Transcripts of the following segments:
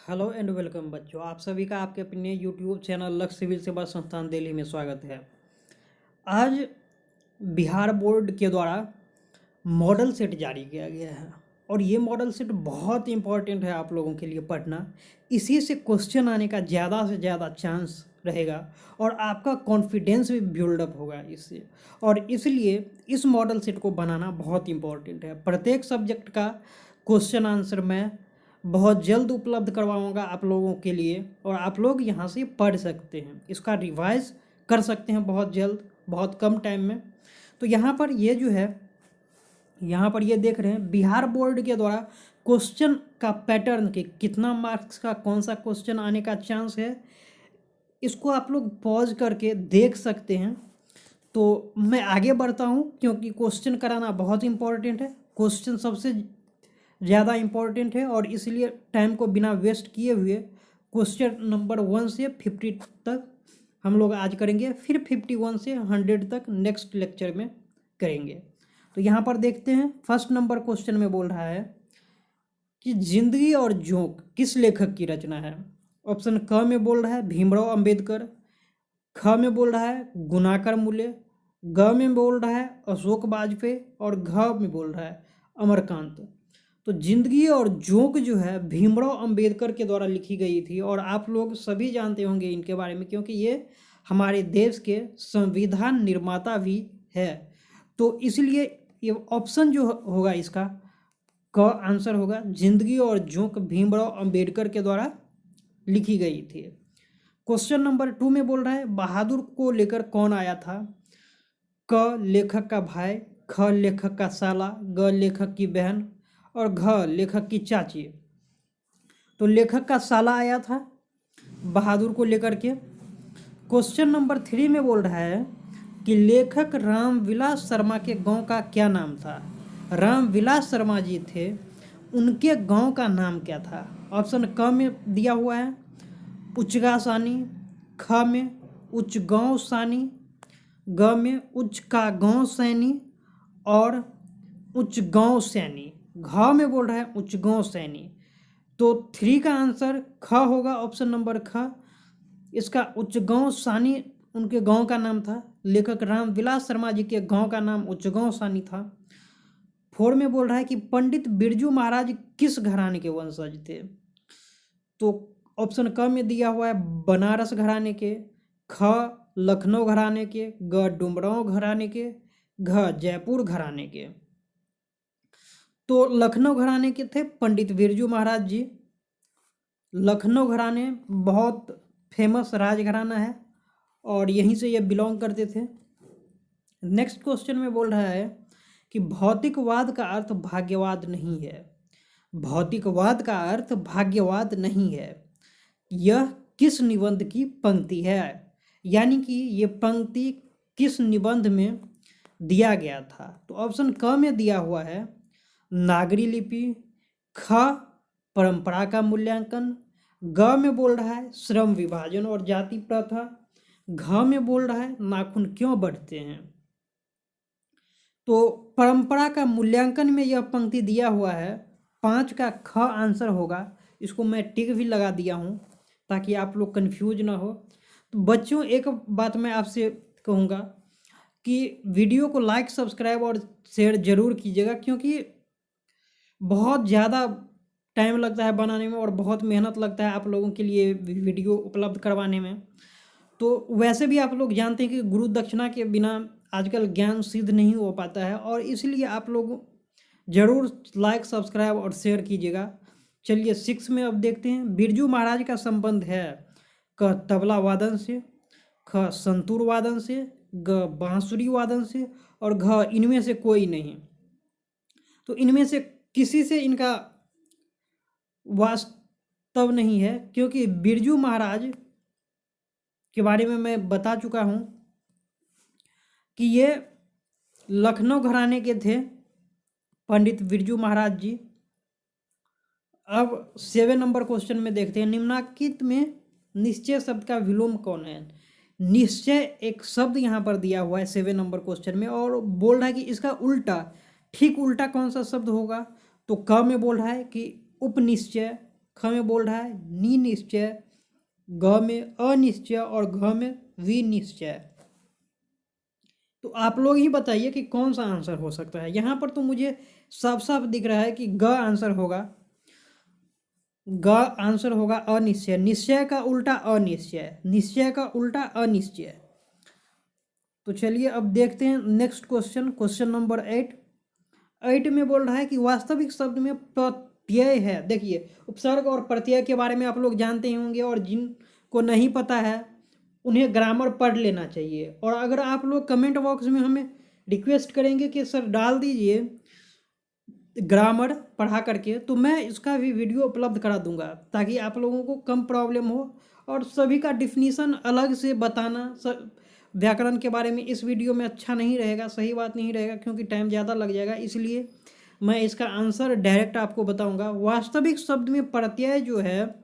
Hello and welcome बच्चों, आप सभी का आपके अपने यूट्यूब चैनल लक्ष्य सिविल सेवा संस्थान दिल्ली में स्वागत है। आज बिहार बोर्ड के द्वारा मॉडल सेट जारी किया गया है और ये मॉडल सेट बहुत इंपॉर्टेंट है आप लोगों के लिए पढ़ना। इसी से क्वेश्चन आने का ज़्यादा से ज़्यादा चांस रहेगा और आपका कॉन्फिडेंस भी बिल्डअप होगा इससे। और इसलिए इस मॉडल सेट को बनाना बहुत इंपॉर्टेंट है। प्रत्येक सब्जेक्ट का क्वेश्चन आंसर मैं बहुत जल्द उपलब्ध करवाऊंगा आप लोगों के लिए और आप लोग यहाँ से पढ़ सकते हैं, इसका रिवाइज कर सकते हैं बहुत जल्द, बहुत कम टाइम में। तो यहाँ पर ये जो है, यहाँ पर ये देख रहे हैं बिहार बोर्ड के द्वारा क्वेश्चन का पैटर्न के कितना मार्क्स का कौन सा क्वेश्चन आने का चांस है, इसको आप लोग पॉज करके देख सकते हैं। तो मैं आगे बढ़ता हूँ क्योंकि क्वेश्चन कराना बहुत इंपॉर्टेंट है, क्वेश्चन सबसे ज़्यादा इम्पोर्टेंट है और इसलिए टाइम को बिना वेस्ट किए हुए क्वेश्चन नंबर 1 से 50 तक हम लोग आज करेंगे, फिर 51 से 100 तक नेक्स्ट लेक्चर में करेंगे। तो यहाँ पर देखते हैं फर्स्ट नंबर क्वेश्चन में बोल रहा है कि जिंदगी और जोंक किस लेखक की रचना है। ऑप्शन क में बोल रहा है भीमराव अंबेडकर, ख में बोल रहा है गुणाकर मूल्य, ग में बोल रहा है अशोक वाजपेयी और घ में बोल रहा है अमरकांत। तो जिंदगी और जोंक जो है भीमराव अंबेडकर के द्वारा लिखी गई थी और आप लोग सभी जानते होंगे इनके बारे में क्योंकि ये हमारे देश के संविधान निर्माता भी है। तो इसलिए ये ऑप्शन जो होगा इसका क आंसर होगा, जिंदगी और जोंक भीमराव अंबेडकर के द्वारा लिखी गई थी। क्वेश्चन नंबर 2 में बोल रहा है बहादुर को लेकर कौन आया था। क लेखक का भाई, ख लेखक का साला, ग लेखक की बहन और घ लेखक की चाची। तो लेखक का साला आया था बहादुर को लेकर के। क्वेश्चन नंबर 3 में बोल रहा है कि लेखक रामविलास शर्मा के गांव का क्या नाम था। रामविलास शर्मा जी थे, उनके गांव का नाम क्या था। ऑप्शन क में दिया हुआ है उच्चगा सानी, ख में उच्चगांव सानी, ग में उच्च का गांव सैनी और उच्चगांव सैनी, घ में बोल रहा है उच्चगांव सैनी। तो 3 का आंसर ख होगा, ऑप्शन नंबर ख। इसका उच्चगांव सानी उनके गांव का नाम था, लेखक रामविलास शर्मा जी के गांव का नाम उच्चगांव सानी था। 4 में बोल रहा है कि पंडित बिरजू महाराज किस घराने के वंशज थे। तो ऑप्शन क में दिया हुआ है बनारस घराने के, ख लखनऊ घराने के, ग डुमरांव घराने के, घ जयपुर घराने के। तो लखनऊ घराने के थे पंडित बिरजू महाराज जी। लखनऊ घराने बहुत फेमस राजघराना है और यहीं से ये बिलोंग करते थे। नेक्स्ट क्वेश्चन में बोल रहा है कि भौतिकवाद का अर्थ भाग्यवाद नहीं है। भौतिकवाद का अर्थ भाग्यवाद नहीं है, यह किस निबंध की पंक्ति है। यानी कि ये पंक्ति किस निबंध में दिया गया था। तो ऑप्शन क में दिया हुआ है नागरी लिपि, ख परंपरा का मूल्यांकन, ग में बोल रहा है श्रम विभाजन और जाति प्रथा, घ में बोल रहा है नाखून क्यों बढ़ते हैं। तो परंपरा का मूल्यांकन में यह पंक्ति दिया हुआ है, 5 का ख आंसर होगा। इसको मैं टिक भी लगा दिया हूँ ताकि आप लोग कंफ्यूज ना हो। तो बच्चों एक बात मैं आपसे कहूँगा कि वीडियो को लाइक सब्सक्राइब और शेयर ज़रूर कीजिएगा क्योंकि बहुत ज़्यादा टाइम लगता है बनाने में और बहुत मेहनत लगता है आप लोगों के लिए वीडियो उपलब्ध करवाने में। तो वैसे भी आप लोग जानते हैं कि गुरु दक्षिणा के बिना आजकल ज्ञान सिद्ध नहीं हो पाता है और इसलिए आप लोग ज़रूर लाइक सब्सक्राइब और शेयर कीजिएगा। चलिए 6 में अब देखते हैं बिरजू महाराज का संबंध है क तबला वादन से, ख संतूर वादन से, ग बांसुरी वादन से और घ इनमें से कोई नहीं। तो इनमें से किसी से इनका वास्तव नहीं है क्योंकि बिरजू महाराज के बारे में मैं बता चुका हूँ कि ये लखनऊ घराने के थे पंडित बिरजू महाराज जी। अब 7 नंबर क्वेश्चन में देखते हैं निम्नलिखित में निश्चय शब्द का विलोम कौन है। निश्चय एक शब्द यहाँ पर दिया हुआ है 7 नंबर क्वेश्चन में और बोल रहा है कि इसका उल्टा, ठीक उल्टा कौन सा शब्द होगा। तो क में बोल रहा है कि उपनिश्चय, ख में बोल रहा है नि निश्चय, ग में अनिश्चय और घ में विनिश्चय। तो आप लोग ही बताइए कि कौन सा आंसर हो सकता है। यहाँ पर तो मुझे साफ साफ दिख रहा है कि ग आंसर होगा। ग आंसर होगा अनिश्चय। निश्चय का उल्टा अनिश्चय, निश्चय का उल्टा अनिश्चय। तो चलिए अब देखते हैं नेक्स्ट क्वेश्चन, क्वेश्चन नंबर 8 में बोल रहा है कि वास्तविक शब्द में प्रत्यय है। देखिए उपसर्ग और प्रत्यय के बारे में आप लोग जानते ही होंगे, और जिनको नहीं पता है उन्हें ग्रामर पढ़ लेना चाहिए। और अगर आप लोग कमेंट बॉक्स में हमें रिक्वेस्ट करेंगे कि सर डाल दीजिए ग्रामर पढ़ा करके, तो मैं इसका भी वीडियो उपलब्ध करा दूंगा ताकि आप लोगों को कम प्रॉब्लम हो। और सभी का डिफिनीसन अलग से बताना व्याकरण के बारे में इस वीडियो में अच्छा नहीं रहेगा, सही बात नहीं रहेगा, क्योंकि टाइम ज़्यादा लग जाएगा। इसलिए मैं इसका आंसर डायरेक्ट आपको बताऊंगा। वास्तविक शब्द में प्रत्यय जो है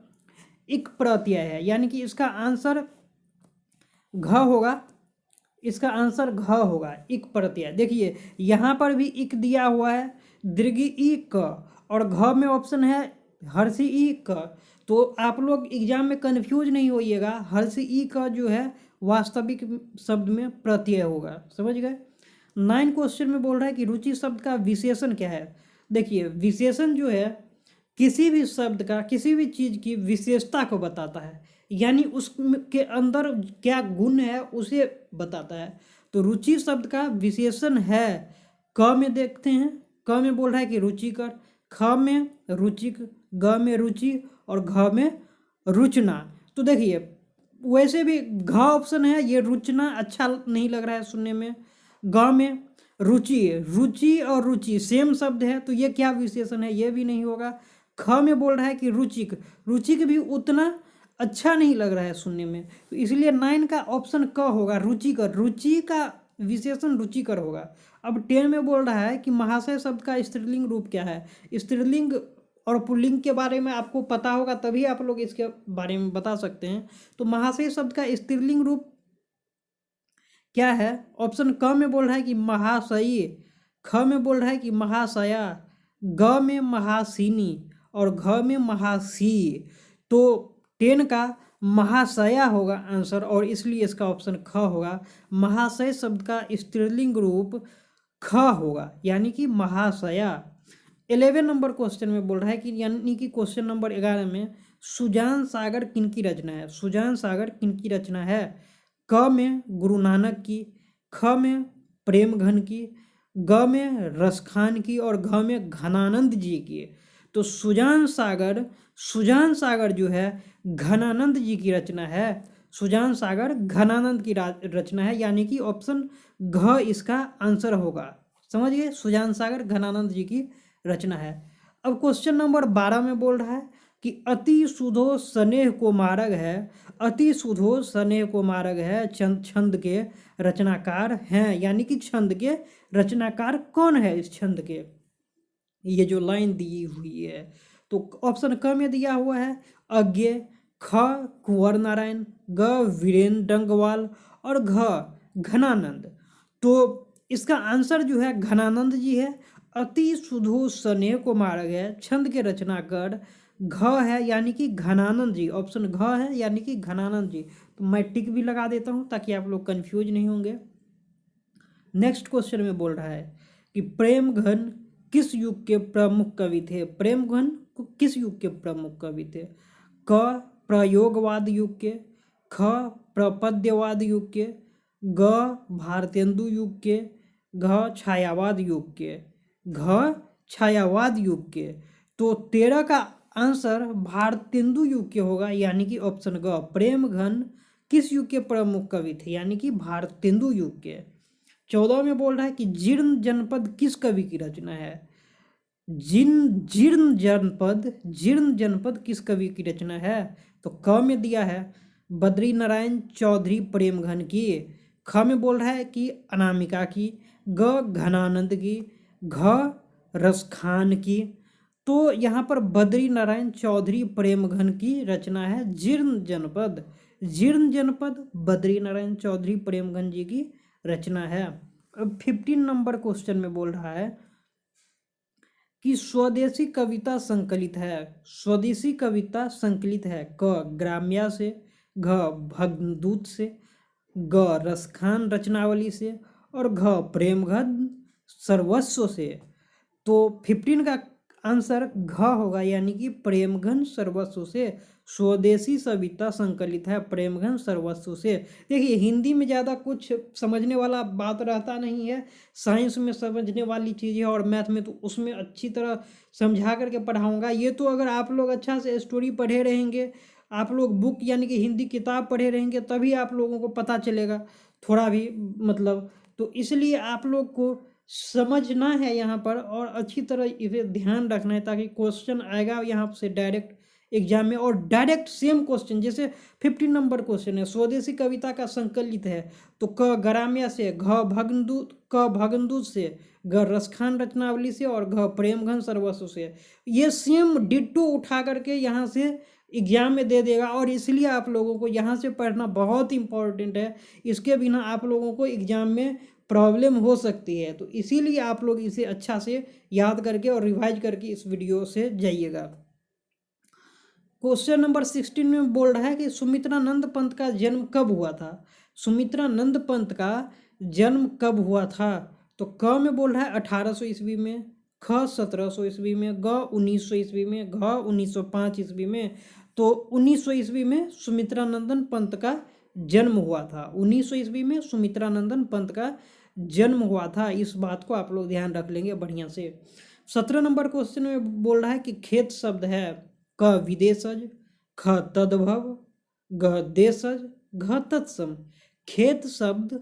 इक प्रत्यय है, यानी कि इसका आंसर घ होगा। इसका आंसर घ होगा, इक प्रत्यय। देखिए यहाँ पर भी इक दिया हुआ है, दीर्घ ई क, और घ में ऑप्शन है हर्षी ई क। तो आप लोग एग्जाम में कंफ्यूज नहीं होइएगा, हर्षी ई क जो है वास्तविक शब्द में प्रत्यय होगा। समझ गए। 9 क्वेश्चन में बोल रहा है कि रुचि शब्द का विशेषण क्या है। देखिए विशेषण जो है किसी भी शब्द का, किसी भी चीज़ की विशेषता को बताता है, यानी उसके अंदर क्या गुण है उसे बताता है। तो रुचि शब्द का विशेषण है, क में देखते हैं, क में बोल रहा है कि रुचिकर, ख में रुचिक, ग में रुचि और घ में रुचना। तो देखिए वैसे भी घ ऑप्शन है, ये रुचना अच्छा नहीं लग रहा है सुनने में। ग में रुचि, रुचि और रुचि सेम शब्द है, तो ये क्या विशेषण है, ये भी नहीं होगा। ख में बोल रहा है कि रुचिक, रुचिक भी उतना अच्छा नहीं लग रहा है सुनने में, तो इसलिए 9 का ऑप्शन क होगा, रुचिकर। रुचि का विशेषण रुचिकर होगा। अब 10 में बोल रहा है कि महाशय शब्द का स्त्रीलिंग रूप क्या है। स्त्रीलिंग और पुल्लिंग के बारे में आपको पता होगा, तभी आप लोग इसके बारे में बता सकते हैं। तो महाशय शब्द का स्त्रीलिंग रूप क्या है। ऑप्शन क में बोल रहा है कि महाशयी, ख में बोल रहा है कि महाशया, ग में महासिनी और घ में महासी। तो 10 का महाशया होगा आंसर, और इसलिए इसका ऑप्शन ख होगा। महाशय शब्द का स्त्रीलिंग रूप ख होगा, यानी कि महाशया। 11 नंबर क्वेश्चन में बोल रहा है कि यानी कि क्वेश्चन नंबर 11 में सुजान सागर किनकी रचना है। सुजान सागर किनकी रचना है। क में गुरु नानक की, ख में प्रेम घन की, ग में रसखान की और घ में घनानंद जी की। तो सुजान सागर जो है घनानंद जी की रचना है। सुजान सागर घनानंद की रचना है, यानी कि ऑप्शन घ इसका आंसर होगा। समझ गए, सुजान सागर घनानंद जी की रचना है। अब क्वेश्चन नंबर 12 में बोल रहा है कि अति सुधो स्नेह को मार्ग है। अति सुधो स्नेह को मार्ग है, छंद के रचनाकार हैं, यानी कि छंद के रचनाकार कौन है इस छंद के, ये जो लाइन दी हुई है। तो ऑप्शन क में दिया हुआ है अज्ञे, ख कुंवर नारायण, ग वीरेंद्र डंगवाल और घ घनानंद। तो इसका आंसर जो है घनानंद जी है। अति सुधो स्नेह को मार्ग है, छंद के रचनाकार घ है, यानी कि घनानंद जी। ऑप्शन घ है, यानी कि घनानंद जी। तो मैं टिक भी लगा देता हूँ ताकि आप लोग कंफ्यूज नहीं होंगे। नेक्स्ट क्वेश्चन में बोल रहा है कि प्रेम घन किस युग के प्रमुख कवि थे। प्रेम घन किस युग के प्रमुख कवि थे। क प्रयोगवाद युग के, ख प्रपद्यवाद युग के, ग भारतेंदु युग के, घ छायावाद युग के, घ छायावाद युग के। तो 13 का आंसर भारतेंदु युग के होगा, यानी कि ऑप्शन ग प्रेम घन किस युग के प्रमुख कवि थे, यानी कि भारतेंदु युग के। 14 में बोल रहा है कि जीर्ण जनपद किस कवि की रचना है। जीर्ण जनपद किस कवि की रचना है। तो क में दिया है बद्री नारायण चौधरी प्रेमघन की, ख में बोल रहा है कि अनामिका की, ग घनानंद की, घ रसखान की। तो यहाँ पर बद्री नारायण चौधरी प्रेमघन की रचना है जीर्ण जनपद बद्री नारायण चौधरी प्रेमघन जी की रचना है। अब 15 नंबर क्वेश्चन में बोल रहा है कि स्वदेशी कविता संकलित है। स्वदेशी कविता संकलित है क ग्राम्या से, घ भगदूत से, ग रसखान रचनावली से और घ प्रेमगंध सर्वस्व से। तो 15 का आंसर घ होगा, यानी कि प्रेमगंध सर्वस्व से। स्वदेशी कविता संकलित है प्रेमगंध सर्वस्व से। देखिए हिंदी में ज़्यादा कुछ समझने वाला बात रहता नहीं है, साइंस में समझने वाली चीज़ है और मैथ में, तो उसमें अच्छी तरह समझा करके पढ़ाऊँगा। ये तो अगर आप लोग अच्छा से स्टोरी पढ़े रहेंगे, आप लोग बुक यानी कि हिंदी किताब पढ़े रहेंगे, तभी आप लोगों को पता चलेगा थोड़ा भी, मतलब। तो इसलिए आप लोग को समझना है यहाँ पर और अच्छी तरह इसे ध्यान रखना है, ताकि क्वेश्चन आएगा यहाँ से डायरेक्ट एग्जाम में, और डायरेक्ट सेम क्वेश्चन। जैसे 15 नंबर क्वेश्चन है, स्वदेशी कविता का संकलित है, तो क ग्राम्य से, क भगदूत से, ग रसखान रचनावली से और घ प्रेमगंध सर्वस्व से। ये सेम डिट्टो उठा करके यहाँ से एग्जाम में दे देगा, और इसलिए आप लोगों को यहाँ से पढ़ना बहुत इंपॉर्टेंट है। इसके बिना आप लोगों को एग्जाम में प्रॉब्लम हो सकती है, तो इसीलिए आप लोग इसे अच्छा से याद करके और रिवाइज करके इस वीडियो से जाइएगा। क्वेश्चन नंबर 16 में बोल रहा है कि सुमित्रानंद पंत का जन्म कब हुआ था। सुमित्रानंद पंत का जन्म कब हुआ था? तो क में बोल रहा है 1800 ईस्वी में, ख 1700 ईस्वी में, ग 1900 ईस्वी में, घ 1905 ईस्वी में। तो 1900 ईस्वी में सुमित्रानंदन पंत का जन्म हुआ था। 1900 ईस्वी में सुमित्रानंदन पंत का जन्म हुआ था। इस बात को आप लोग ध्यान रख लेंगे बढ़िया से। 17 नंबर क्वेश्चन में बोल रहा है कि खेत शब्द है क विदेशज, ख तद्भव, ग देशज, घ तत्सम। खेत शब्द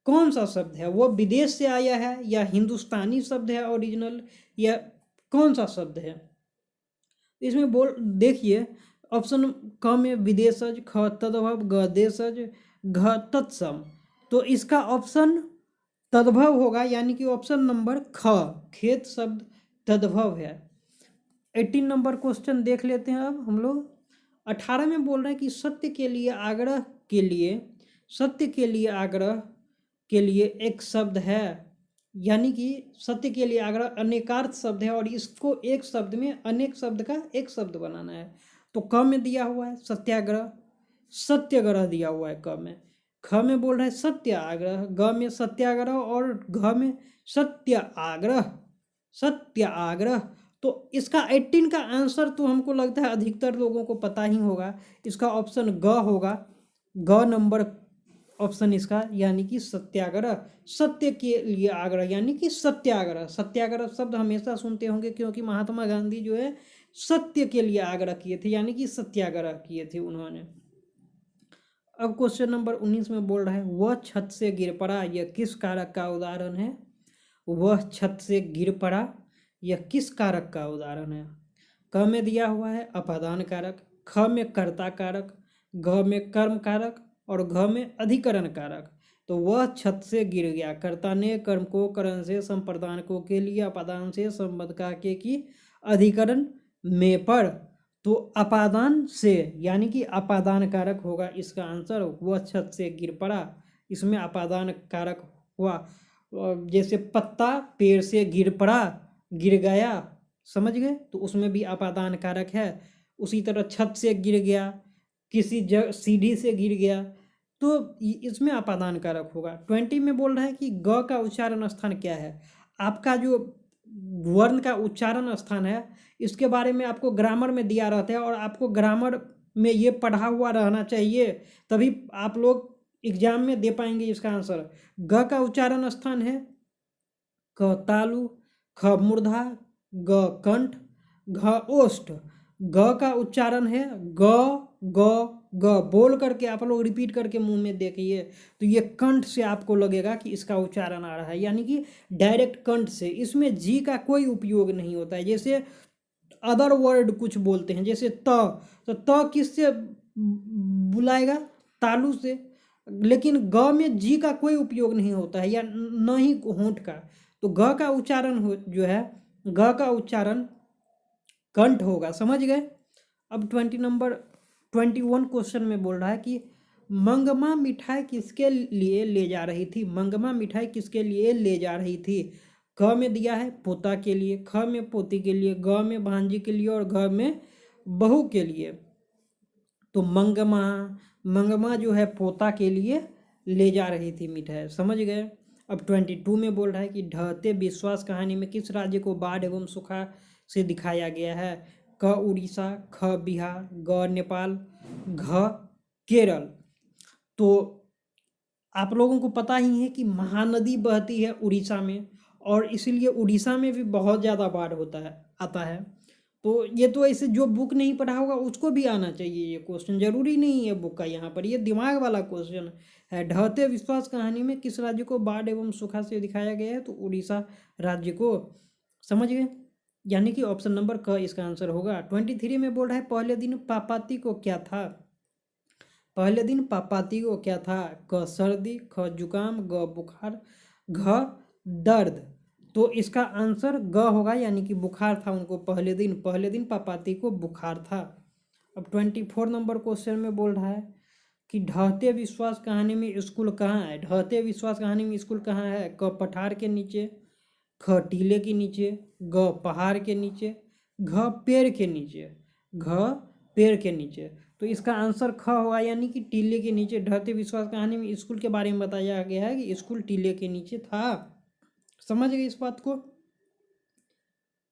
कौन सा शब्द है? वो विदेश से आया है या हिंदुस्तानी शब्द है ओरिजिनल, या कौन सा शब्द है? इसमें बोल देखिए ऑप्शन क में विदेशज, ख तद्भव, ग देशज, घ तत्सम। तो इसका ऑप्शन तद्भव होगा, यानी कि ऑप्शन नंबर ख, खेत शब्द तद्भव है। 18 नंबर क्वेश्चन देख लेते हैं अब हम लोग। 18 में बोल रहे हैं कि सत्य के लिए आग्रह के लिए, सत्य के लिए आग्रह के लिए एक शब्द है, यानी कि सत्य के लिए आग्रह अनेकार्थ शब्द है, और इसको एक शब्द में अनेक शब्द का एक शब्द बनाना है। तो क में दिया हुआ है सत्याग्रह, सत्याग्रह दिया हुआ है क में। ख में बोल रहा है सत्य आग्रह, ग में सत्याग्रह और घ में सत्य आग्रह, सत्य आग्रह। तो इसका 18 का आंसर तो हमको लगता है अधिकतर लोगों को पता ही होगा। इसका ऑप्शन ग होगा, ग नंबर ऑप्शन इसका, यानी कि सत्याग्रह। सत्य के लिए आग्रह यानी कि सत्याग्रह। सत्याग्रह शब्द हमेशा सुनते होंगे, क्योंकि महात्मा गांधी जो है सत्य के लिए आग्रह किए थे, यानी कि सत्याग्रह किए थे उन्होंने। अब क्वेश्चन नंबर 19 में बोल रहा है वह छत से गिर पड़ा, यह किस कारक का उदाहरण है? वह छत से गिर पड़ा, यह किस कारक का उदाहरण है? क में दिया हुआ है अपादान कारक, ख में कर्ता कारक, घ में कर्म कारक और घ में अधिकरण कारक। तो वह छत से गिर गया, कर्ता ने कर्म को करण से संप्रदान को के लिए अपादान से संबद्ध काके की अधिकरण में पर। तो अपादान से यानी कि अपादान कारक होगा इसका आंसर। वह छत से गिर पड़ा, इसमें अपादान कारक हुआ। जैसे पत्ता पेड़ से गिर पड़ा, गिर गया, समझ गए, तो उसमें भी अपादान कारक है। उसी तरह छत से गिर गया, किसी जगह सीढ़ी से गिर गया, तो इसमें अपादान कारक होगा। 20 में बोल रहा है कि ग का उच्चारण स्थान क्या है? आपका जो वर्ण का उच्चारण स्थान है, इसके बारे में आपको ग्रामर में दिया रहता है, और आपको ग्रामर में ये पढ़ा हुआ रहना चाहिए, तभी आप लोग एग्जाम में दे पाएंगे इसका आंसर। ग का उच्चारण स्थान है क तालु, ख मूर्धा, ग कंठ, घ ओष्ठ। ग का उच्चारण है ग ग ग। बोल करके आप लोग रिपीट करके मुंह में देखिए, तो ये कंठ से आपको लगेगा कि इसका उच्चारण आ रहा है, यानी कि डायरेक्ट कंठ से। इसमें जी का कोई उपयोग नहीं होता है। जैसे अदर वर्ड कुछ बोलते हैं, जैसे तो त किससे बुलाएगा? तालु से। लेकिन ग में जी का कोई उपयोग नहीं होता है, या न ही होंठ का। तो ग का उच्चारण जो है, ग का उच्चारण कंठ होगा, समझ गए। अब 21 क्वेश्चन में बोल रहा है कि मंगमा मिठाई किसके लिए ले जा रही थी? मंगमा मिठाई किसके लिए ले जा रही थी? क में दिया है पोता के लिए, ख में पोती के लिए, ग में भांजी के लिए और घ में बहू के लिए। तो मंगमा, मंगमा जो है पोता के लिए ले जा रही थी मिठाई, समझ गए। अब 22 में बोल रहा है कि ढहते विश्वास कहानी में किस राज्य को बाढ़ एवं सूखा से दिखाया गया है। क उड़ीसा, ख बिहार, ग नेपाल, घ केरल। तो आप लोगों को पता ही है कि महानदी बहती है उड़ीसा में, और इसीलिए उड़ीसा में भी बहुत ज़्यादा बाढ़ होता है, आता है। तो ये तो ऐसे जो बुक नहीं पढ़ा होगा उसको भी आना चाहिए ये क्वेश्चन, जरूरी नहीं है बुक का, यहाँ पर ये दिमाग वाला क्वेश्चन है। ढहते विश्वास कहानी में किस राज्य को बाढ़ एवं सूखा से दिखाया गया है, तो उड़ीसा राज्य को, समझ गए। यानी कि ऑप्शन नंबर क इसका आंसर होगा। 23 में बोल रहा है पहले दिन पापाती को क्या था। पहले दिन पापाती को क्या था। क सर्दी, ख जुकाम, ग बुखार, घ दर्द। तो इसका आंसर ग होगा, यानी कि बुखार था उनको पहले दिन पापाती को बुखार था। अब 24 नंबर क्वेश्चन में बोल रहा है कि ढहते विश्वास कहानी में स्कूल कहाँ है। ढहते विश्वास कहानी में स्कूल कहाँ है। क पठार के नीचे, ख टीले के नीचे, ग पहाड़ के नीचे, घ पेड़ के नीचे, घ पेड़ के नीचे। तो इसका आंसर ख होगा, यानी कि टीले के नीचे। ढहते विश्वास कहानी में स्कूल के बारे में बताया गया है कि स्कूल टीले के नीचे था, समझ गए इस बात को।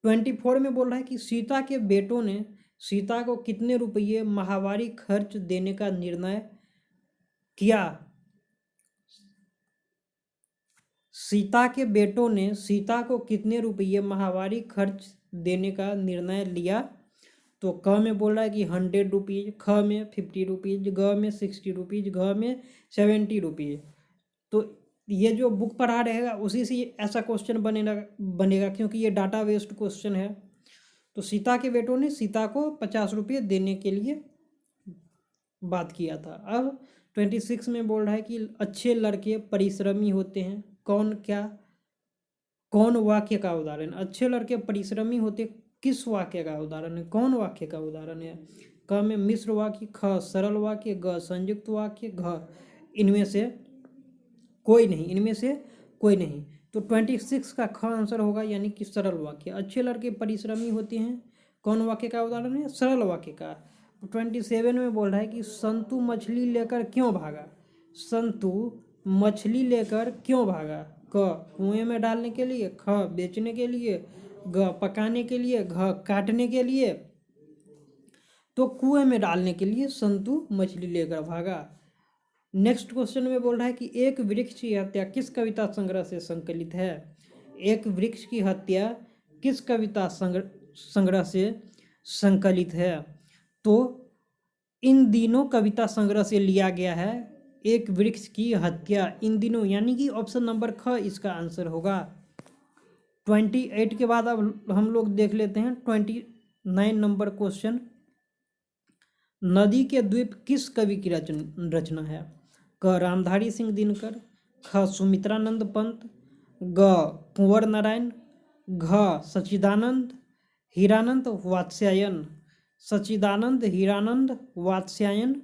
24 में बोल रहा है कि सीता के बेटों ने सीता को कितने रुपये माहवारी खर्च देने का निर्णय किया। सीता के बेटों ने सीता को कितने रुपये माहवारी खर्च देने का निर्णय लिया। तो क में बोल रहा है कि 100 रुपीज़, ख में 50 रुपीज़, ग में 60 रुपीज़, घ में 70 रुपीज़। तो ये जो बुक पढ़ा रहेगा उसी से ऐसा क्वेश्चन बनेगा क्योंकि ये डाटा बेस्ड क्वेश्चन है। तो सीता के बेटों ने सीता को 50 रुपये देने के लिए बात किया था। अब 26 में बोल रहा है कि अच्छे लड़के परिश्रमी होते हैं। कौन वाक्य का उदाहरण। अच्छे लड़के परिश्रमी होते किस वाक्य का उदाहरण है, कौन वाक्य का उदाहरण है। क में मिश्र वाक्य, ख सरल वाक्य, ग संयुक्त वाक्य, घ इनमें से कोई नहीं, इनमें से कोई नहीं। तो 26 का ख आंसर होगा, यानी कि सरल वाक्य। अच्छे लड़के परिश्रमी होते हैं, कौन वाक्य का उदाहरण है, सरल वाक्य का। 27 में बोल रहा है कि संतु मछली लेकर क्यों भागा। संतु मछली लेकर क्यों भागा। क कुएं में डालने के लिए, ख बेचने के लिए, ग पकाने के लिए, घ काटने के लिए। तो कुएं में डालने के लिए संतु मछली लेकर भागा। नेक्स्ट क्वेश्चन में बोल रहा है कि एक वृक्ष की हत्या किस कविता संग्रह से संकलित है। एक वृक्ष की हत्या किस कविता संग्रह से संकलित है। तो इन दिनों कविता संग्रह से लिया गया है एक वृक्ष की हत्या, इन दिनों, यानी कि ऑप्शन नंबर ख इसका आंसर होगा। 28 के बाद अब हम लोग देख लेते हैं 29 नंबर क्वेश्चन। नदी के द्वीप किस कवि की रचना है। क रामधारी सिंह दिनकर, ख सुमित्रानंद पंत, ग कुंवर नारायण, घ सच्चिदानंद हीरानंद वात्स्यायन। सच्चिदानंद हीरानंद वात्स्यायन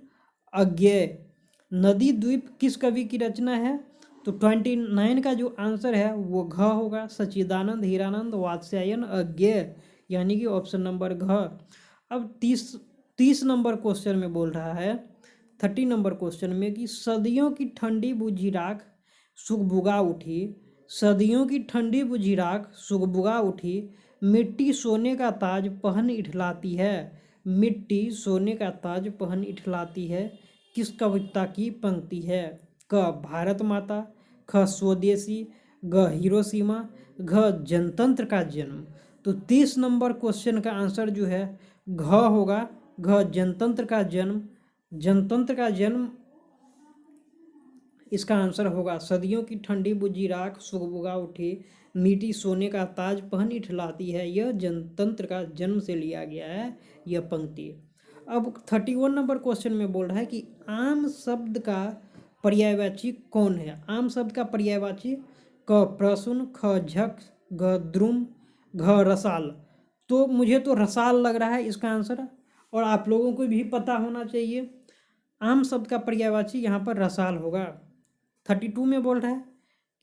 अज्ञेय। नदी द्वीप किस कवि की रचना है। तो 29 का जो आंसर है वो घ होगा, सच्चिदानंद हीरानंद वात्स्यायन अज्ञेय, यानी कि ऑप्शन नंबर घ। अब 30 नंबर क्वेश्चन में बोल रहा है 30 नंबर क्वेश्चन में कि सदियों की ठंडी बुझी राख सुगबुगा उठी। सदियों की ठंडी बुझी राख सुगबुगा उठी, मिट्टी सोने का ताज पहन इठलाती है। मिट्टी सोने का ताज पहन इठलाती है किस कविता की पंक्ति है। क भारत माता, ख स्वदेशी, ग हिरोशिमा, घ जनतंत्र का जन्म। तो 30 नंबर क्वेश्चन का आंसर जो है घ होगा, घ जनतंत्र का जन्म। जनतंत्र का जन्म इसका आंसर होगा। सदियों की ठंडी बुझी राख सुगबुगा उठी, मिट्टी सोने का ताज पहन इठलाती है, यह जनतंत्र का जन्म से लिया गया है यह पंक्ति। अब 31 नंबर क्वेश्चन में बोल रहा है कि आम शब्द का पर्यायवाची कौन है। आम शब्द का पर्यायवाची क प्रसून, ख झक, घ द्रुम, घ रसाल। तो मुझे तो रसाल लग रहा है इसका आंसर, और आप लोगों को भी पता होना चाहिए। आम शब्द का पर्यायवाची यहाँ पर रसाल होगा। 32 में बोल रहा है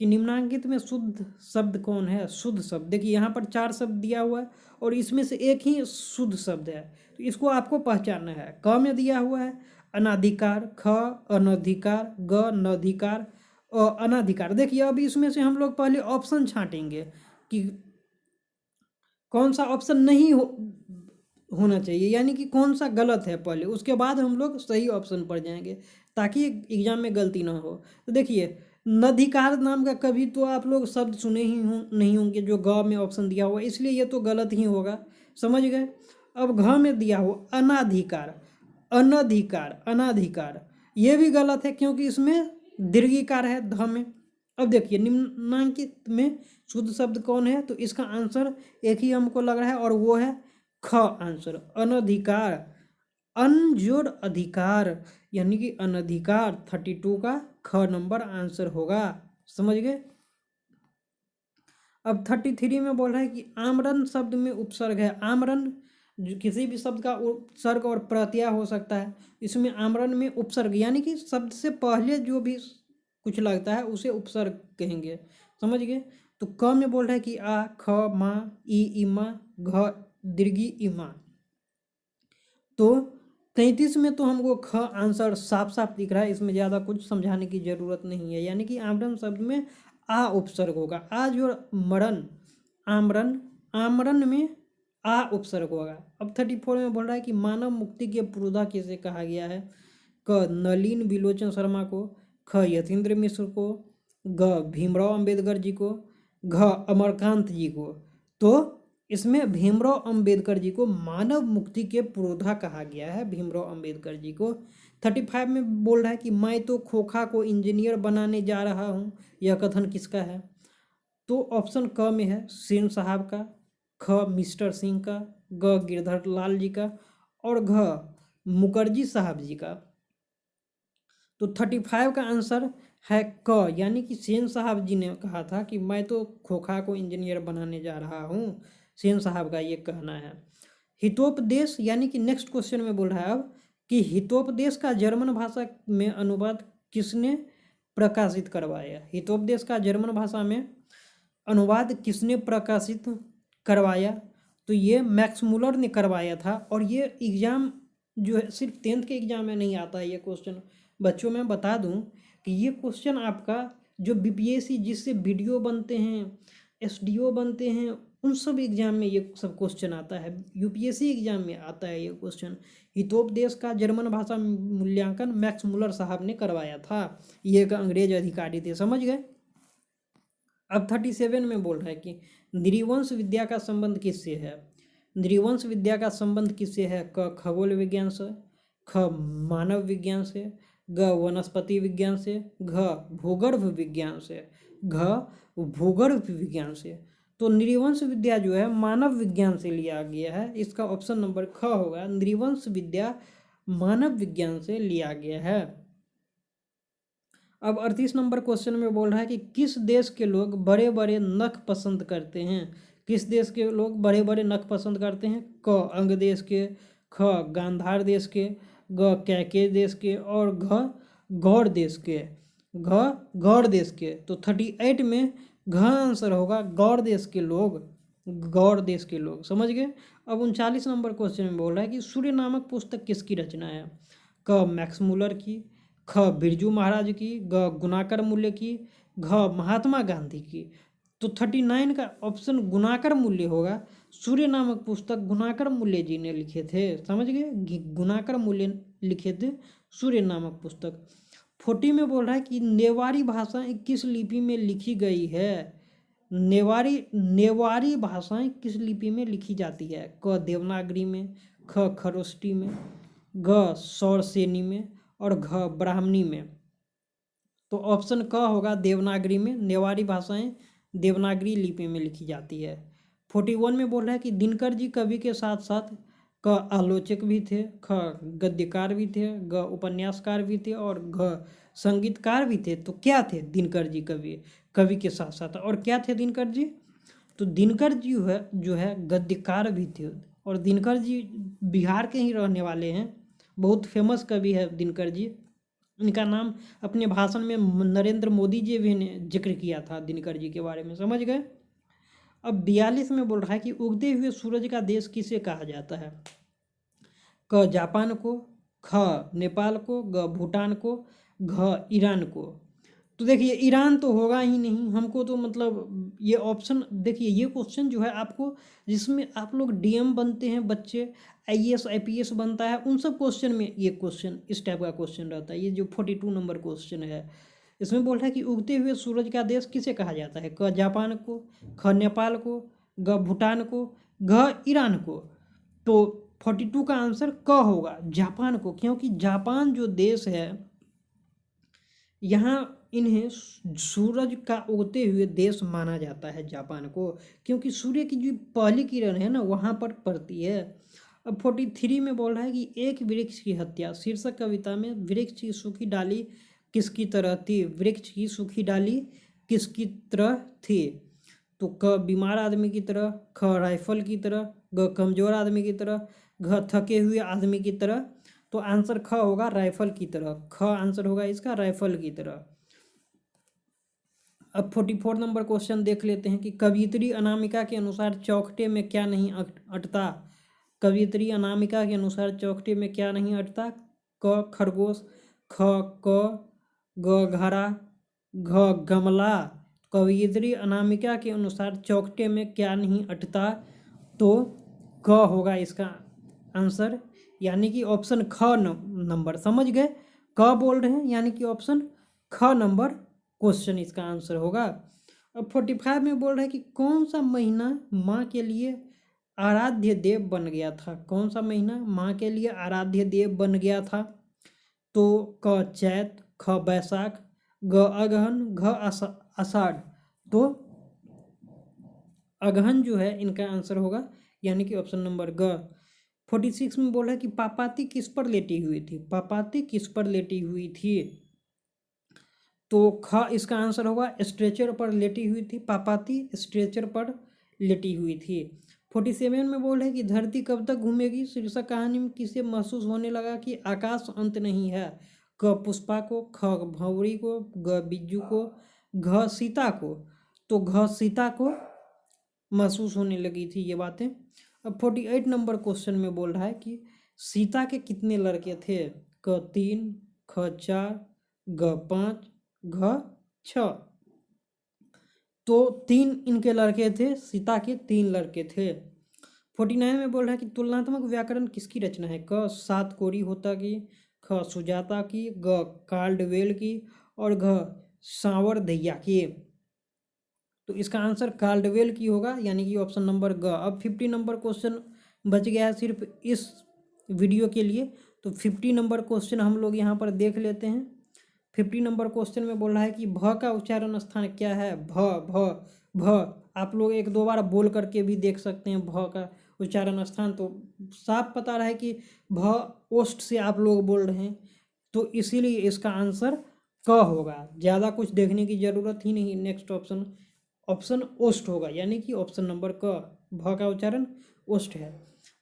कि निम्नांकित में शुद्ध शब्द कौन है। शुद्ध शब्द देखिए यहाँ पर 4 शब्द दिया हुआ है और इसमें से एक ही शुद्ध शब्द है, तो इसको आपको पहचानना है। क में दिया हुआ है अनाधिकार, ख अनधिकार, ग नधिकार और अनाधिकार। देखिए अब इसमें से हम लोग पहले ऑप्शन छांटेंगे कि कौन सा ऑप्शन नहीं होना चाहिए, यानी कि कौन सा गलत है पहले, उसके बाद हम लोग सही ऑप्शन पर जाएंगे ताकि एग्जाम में गलती ना हो। तो देखिए नधिकार नाम का कभी तो आप लोग शब्द सुने ही नहीं होंगे जो ग में ऑप्शन दिया हुआ, इसलिए ये तो गलत ही होगा, समझ गए। अब घ में दिया हुआ अनाधिकार, अनधिकार, अनाधिकार, ये भी गलत है क्योंकि इसमें दीर्घिकार है ध में। अब देखिए निम्नांकित में शुद्ध शब्द कौन है, तो इसका आंसर एक ही हमको लग रहा है और वो है ख आंसर, अनधिकार। अन जोड़ अधिकार यानी कि अनधिकार 32 का ख नंबर आंसर होगा, समझ गए। अब 33 में बोल रहा है कि आमरण शब्द में उपसर्ग है। आमरण किसी भी शब्द का उपसर्ग और प्रत्यय हो सकता है, इसमें आमरण में उपसर्ग यानी कि शब्द से पहले जो भी कुछ लगता है उसे उपसर्ग कहेंगे, समझ गए। तो क में बोल रहा है कि आ, ख, मा, ई, इमा, घ दीर्घी इमा। तो 33 में तो हमको ख आंसर साफ साफ दिख रहा है, इसमें ज़्यादा कुछ समझाने की जरूरत नहीं है, यानी कि आमरण शब्द में आ उपसर्ग होगा। आ जो मरण, आमरण, आमरण में आ उपसर्ग होगा। अब 34 में बोल रहा है कि मानव मुक्ति के पुरोधा किसे कहा गया है। क नलिन बिलोचन शर्मा को, ख यतीन्द्र मिश्र को, ग भीमराव अंबेडकर जी को, घ अमरकांत जी को। तो इसमें भीमराव अंबेडकर जी को मानव मुक्ति के पुरोधा कहा गया है, भीमराव अंबेडकर जी को। 35 में बोल रहा है कि मैं तो खोखा को इंजीनियर बनाने जा रहा हूँ, यह कथन किसका है। तो ऑप्शन क में है सेन साहब का, ख मिस्टर सिंह का, ग गिरधर लाल जी का और घ मुखर्जी साहब जी का। तो 35 का आंसर है क, यानी कि सेन साहब जी ने कहा था कि मैं तो खोखा को इंजीनियर बनाने जा रहा हूँ, सेन साहब का ये कहना है। हितोपदेश यानी कि नेक्स्ट क्वेश्चन में बोल रहा है अब कि हितोपदेश का जर्मन भाषा में अनुवाद किसने प्रकाशित करवाया। हितोपदेश का जर्मन भाषा में अनुवाद किसने प्रकाशित करवाया, तो ये मैक्स मुलर ने करवाया था। और ये एग्ज़ाम जो है सिर्फ 10th के एग्ज़ाम में नहीं आता है ये क्वेश्चन। बच्चों मैं बता दूं कि ये क्वेश्चन आपका जो बीपीएससी जिससे वीडियो बनते हैं, एसडीओ बनते हैं, उन सब एग्जाम में ये सब क्वेश्चन आता है, यूपीएससी एग्जाम में आता है ये क्वेश्चन। हितोपदेश का जर्मन भाषा मूल्यांकन मैक्स मुलर साहब ने करवाया था, ये एक अंग्रेज अधिकारी थे, समझ गए। अब 37 में बोल रहा है कि नृवंश विद्या का संबंध किससे है। नृवंश विद्या का संबंध किससे है। क खगोल विज्ञान से, ख मानव विज्ञान से, ग वनस्पति विज्ञान से, घ भूगर्भ विज्ञान से, घ भूगर्भ विज्ञान से। तो नृवंश विद्या जो है मानव विज्ञान से लिया गया है, इसका ऑप्शन नंबर ख होगा। नृवंश विद्या मानव विज्ञान से लिया गया है। अब 38 नंबर क्वेश्चन में बोल रहा है कि किस देश के लोग बड़े बड़े नख पसंद करते हैं। किस देश के लोग बड़े बड़े नख पसंद करते हैं। क अंग देश के, ख गांधार देश के, ग कैके देश के और घ गौड़ देश के, घ गौड़ देश के। तो 38 में घ आंसर होगा, गौड़ देश के लोग, गौड़ देश के लोग, समझ गए। अब 39 नंबर क्वेश्चन में बोल रहा है कि सूर्य नामक पुस्तक किसकी रचना है। क मैक्स मुलर की, ख बिरजू महाराज की, ग गुणाकर मूल्य की, घ महात्मा गांधी की। तो 39 का ऑप्शन गुणाकर मूल्य होगा। सूर्य नामक पुस्तक गुणाकर मूल्य जी ने लिखे थे, समझ गए, गुणाकर मूल्य लिखे थे सूर्य नामक पुस्तक। 40 में बोल रहा है कि नेवारी भाषाएं किस लिपि में लिखी गई है। नेवारी भाषाएं किस लिपि में लिखी जाती है। क देवनागरी में, ख खरोष्टी में, ग सौरसेनी में और घ ब्राह्मणी में। तो ऑप्शन क होगा देवनागरी में। नेवारी भाषाएं देवनागरी लिपि में लिखी जाती है। 41 में बोल रहा है कि दिनकर जी कवि के साथ साथ क आलोचक भी थे, ख गद्यकार भी थे, ग उपन्यासकार भी थे और घ संगीतकार भी थे। तो क्या थे दिनकर जी कवि के साथ साथ, और क्या थे दिनकर जी। तो दिनकर जी जो है गद्यकार भी थे। और दिनकर जी बिहार के ही रहने वाले हैं, बहुत फेमस कवि है दिनकर जी। इनका नाम अपने भाषण में नरेंद्र मोदी जी भी ने जिक्र किया था दिनकर जी के बारे में, समझ गए। अब 42 में बोल रहा है कि उगते हुए सूरज का देश किसे कहा जाता है। क जापान को, ख नेपाल को, ग भूटान को, घ ईरान को। तो देखिए ईरान तो होगा ही नहीं, हमको तो मतलब ये ऑप्शन देखिए, ये क्वेश्चन जो है आपको, जिसमें आप लोग डीएम बनते हैं बच्चे, आईएएस आईपीएस बनता है, उन सब क्वेश्चन में ये क्वेश्चन इस टाइप का क्वेश्चन रहता है। ये जो 42 नंबर क्वेश्चन है, इसमें बोल रहा है कि उगते हुए सूरज का देश किसे कहा जाता है। क जापान को, ख नेपाल को, ग भूटान को, घ ईरान को। तो 42 का आंसर क होगा, जापान को, क्योंकि जापान जो देश है, यहाँ इन्हें सूरज का उगते हुए देश माना जाता है जापान को, क्योंकि सूर्य की जो पहली किरण है ना वहाँ पर पड़ती है। अब 43 में बोल रहा है कि एक वृक्ष की हत्या, शीर्षक कविता में वृक्ष की सूखी डाली किसकी तरह थी। वृक्ष की सूखी डाली किसकी तरह थी। तो क बीमार आदमी की तरह, ख राइफल की तरह, ग कमजोर आदमी की तरह, घ थके हुए आदमी की तरह। तो आंसर ख होगा राइफल की तरह, ख आंसर होगा इसका राइफल की तरह। अब 44 नंबर क्वेश्चन देख लेते हैं कि कवियत्री अनामिका के अनुसार चौखटे में क्या नहीं अटता। कवियत्री अनामिका के अनुसार चौखटे में क्या नहीं अटता। क खरगोश, ख क, ग घड़ा, घ गमला। कवियत्री अनामिका के अनुसार चौखटे में क्या नहीं अटता, तो क होगा इसका आंसर, यानी कि ऑप्शन ख नंबर, समझ गए। क बोल रहे हैं यानी कि ऑप्शन ख नंबर क्वेश्चन इसका आंसर होगा। अब 45 में बोल रहा है कि कौन सा महीना माँ के लिए आराध्य देव बन गया था। कौन सा महीना माँ के लिए आराध्य देव बन गया था। तो क चैत, ख बैसाख, ग अगहन, घ आषाढ़। तो अगहन जो है इनका आंसर होगा, यानी कि ऑप्शन नंबर ग। 46 में बोला है कि पापाती किस पर लेटी हुई थी। पापाती किस पर लेटी हुई थी। तो ख इसका आंसर होगा स्ट्रेचर पर लेटी हुई थी। पापाती स्ट्रेचर पर लेटी हुई थी। 47 में बोल है कि धरती कब तक घूमेगी। शीर्षक कहानी में किसे महसूस होने लगा कि आकाश अंत नहीं है। क पुष्पा को, ख भंवरी को, ग बिज्जू को, घ सीता को। तो घ सीता को महसूस होने लगी थी ये बातें। अब 48 नंबर क्वेश्चन में बोल रहा है कि सीता के कितने लड़के थे। क 3, ख 4, ग 5, घ 6। तो 3 इनके लड़के थे, सीता के 3 लड़के थे। 49 में बोल रहा है कि तुलनात्मक व्याकरण किसकी रचना है। क सात कोरी होता की, ख सुजाता की, ग काल्डवेल की, और घ सांवरदैया की। तो इसका आंसर काल्डवेल की होगा, यानी कि ऑप्शन नंबर ग। अब 50 नंबर क्वेश्चन बच गया है सिर्फ इस वीडियो के लिए। तो 50 नंबर क्वेश्चन हम लोग यहाँ पर देख लेते हैं। 50 नंबर क्वेश्चन में बोल रहा है कि भ का उच्चारण स्थान क्या है। भ भ भ आप लोग एक दो बार बोल करके भी देख सकते हैं भ का उच्चारण स्थान। तो साफ पता रहा है कि भ ओष्ठ से आप लोग बोल रहे हैं, तो इसीलिए इसका आंसर क होगा। ज़्यादा कुछ देखने की ज़रूरत ही नहीं। नेक्स्ट ऑप्शन ऑप्शन ओस्ट होगा, यानी कि ऑप्शन नंबर क, भ का उच्चारण ओस्ट है।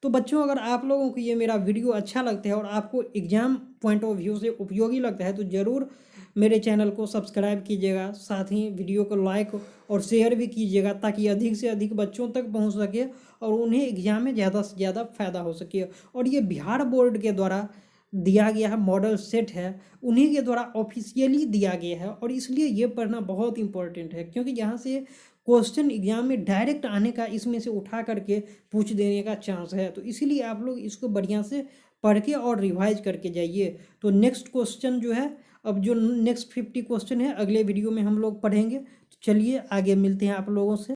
तो बच्चों अगर आप लोगों को ये मेरा वीडियो अच्छा लगता है और आपको एग्जाम पॉइंट ऑफ व्यू से उपयोगी लगता है, तो ज़रूर मेरे चैनल को सब्सक्राइब कीजिएगा। साथ ही वीडियो को लाइक और शेयर भी कीजिएगा, ताकि अधिक से अधिक बच्चों तक पहुंच सके और उन्हें एग्जाम में ज़्यादा से ज़्यादा फ़ायदा हो सके। और ये बिहार बोर्ड के द्वारा दिया गया है मॉडल सेट है, उन्हीं के द्वारा ऑफिशियली दिया गया है, और इसलिए ये पढ़ना बहुत इंपॉर्टेंट है, क्योंकि यहाँ से क्वेश्चन एग्जाम में डायरेक्ट आने का, इसमें से उठा करके पूछ देने का चांस है। तो इसीलिए आप लोग इसको बढ़िया से पढ़ के और रिवाइज करके जाइए। तो नेक्स्ट क्वेश्चन जो है, अब जो नेक्स्ट 50 क्वेश्चन है अगले वीडियो में हम लोग पढ़ेंगे। तो चलिए आगे मिलते हैं आप लोगों से।